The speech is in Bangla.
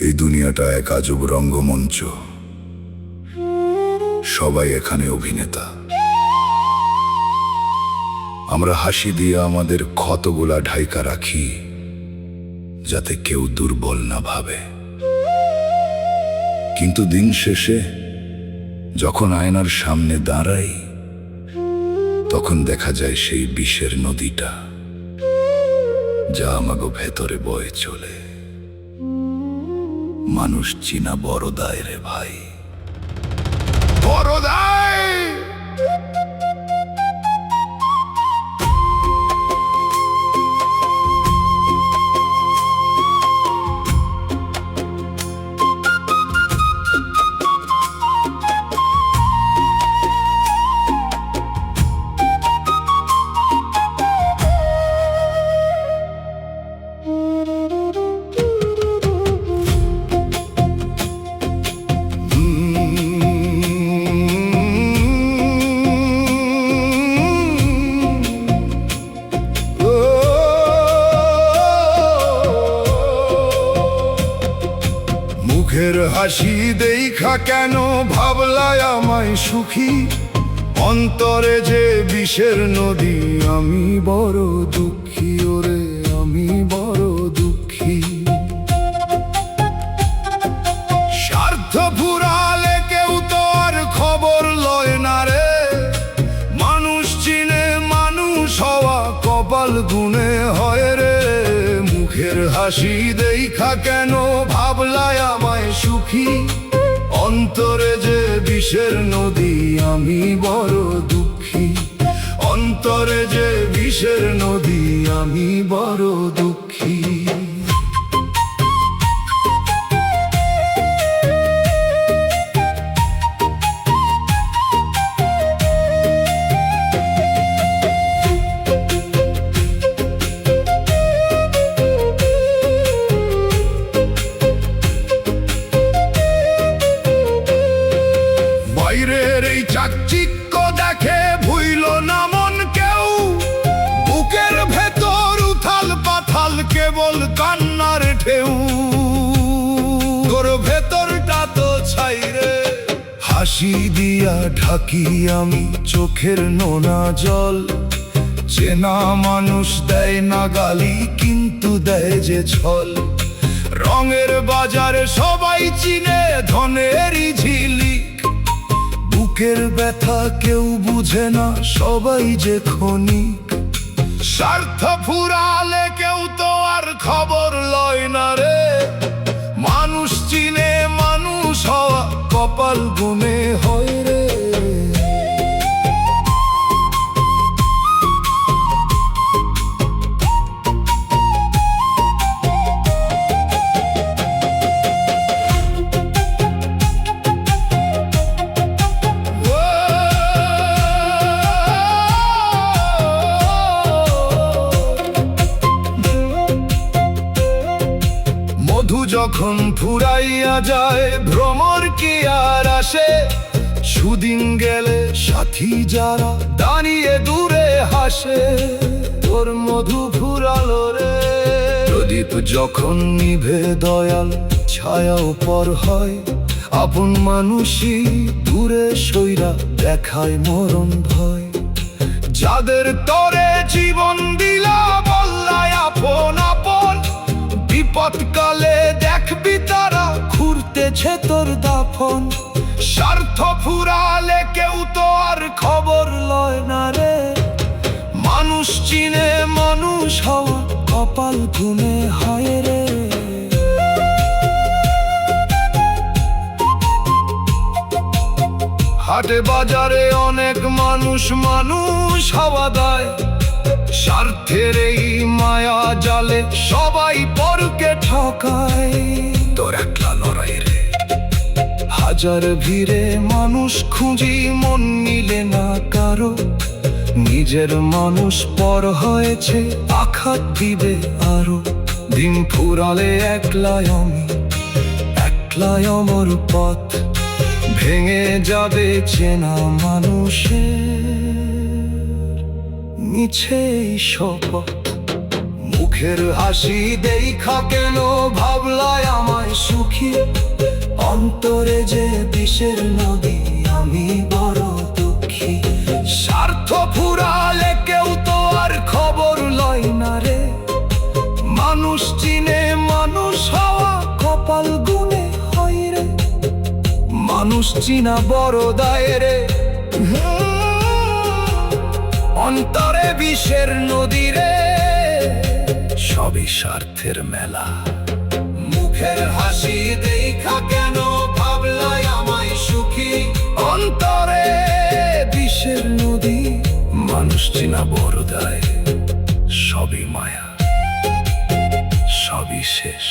এই দুনিয়াটা এক আজব রঙ্গমঞ্চ। সবাই এখানে অভিনেতা। আমরা হাসি দিয়ে আমাদের ক্ষতগুলা ঢাইকা রাখি, যাতে কেউ দুর্বল না ভাবে। কিন্তু দিন শেষে যখন আয়নার সামনে দাঁড়াই, তখন দেখা যায় সেই বিষের নদীটা, যা আমাগো ভেতরে বয়ে চলে। মানুষ চিনা বড় দায় রে ভাই, বড় দায়। মুখের হাসি দেখা কেন ভাবলায় আমায় সুখী, অন্তরে যে বিষের নদী। আমি বড় দুঃখী, ওরে আমি বড় দুঃখী। স্বার্থ ফুরালে কেউ তো আর খবর লয় না রে। মানুষ চিনে মানুষ হওয়া কপাল গুনে হয় রে। মুখের হাসি দেখা কেন ভাবলায় আমায় সুখী, অন্তরে যে বিষের নদী। আমি বড় দুঃখী, অন্তরে যে বিষের নদী। আমি বড় দুঃখী। বাইরের এই চাকচিক্য দেখে ভুইল না মন কেউ। বুকের ভেতর উথাল পাথাল কেবল কান্নার ঢেউ। তোর ভেতরটা তো ছাই রে। হাসি দিয়া ঢাকি আমি চোখের নোনা জল। চেনা মানুষ দেয় না গালি, কিন্তু দেয় যে ছল। রঙের বাজারে সবাই চিনে ধনেরই ঝিলিক। বুকের ব্যথা কেউ বুঝে না, সবাই যে ক্ষণিক। স্বার্থ ফুরালে কেউ তো আর খবর লয় না রে। মানুষ চিনে মানুষ হওয়া কপাল গুনে হয় রে। যখন ফুরাইয়া যায় ভ্রমর কি আর আসে। সুদিন গেলে সাথী যারা দাঁড়িয়ে দূরে হাসে। তোর মধু ফুরালো রে। প্রদীপ যখন নিভে দয়াল ছায়াও পর হয়। আপন মানুষই দূরে সইরা দেখায় মরণ ভয়। যাদের তরে জীবন দিলা বললায় আপন আপন। বিপদকালে দেখবি তারা ঘুরতেছে তোর দাফন। স্বার্থ ফুরালে কেউ তো আর খবর লয় না রে। মানুষ চিনে মানুষ হওয়া কপাল গুনে হয় রে। হাটে বাজারে অনেক মানুষ মানুষ হওয়া দেয়। স্বার্থের এই মায়া জালে সবাই পরকে ঠকায়। তোর একলা লড়াই রে। হাজার ভিড়ে মানুষ খুঁজি, মন মিলে না কারো। নিজের মানুষ পর হয়েছে, আঘাত দিবে আরো। দিন ফুরালে একলাই আমি, একলাই আমার পথ। ভেঙে যাবে চেনা মানুষের মিছে শপথ। মুখের হাসি দেখা কেন ভাবলায় আমায় সুখী, অন্তরে যে বিষের নদী আমি বড় দুঃখী। স্বার্থ ফুরালে কেউ তো আর খবর লয় না রে, মানুষ চিনে মানুষ হওয়া কপাল গুনে হয় রে, মানুষ চিনা বড় দায় রে। অন্তরে বিষের নদী রে, সবই স্বার্থের মেলা। মুখের হাসি দেখা কেন ভাবলাই আমায় সুখী, অন্তরে বিষের নদী, মানুষ চিনা বড় দায়, সবই মায়া, সবই শেষ।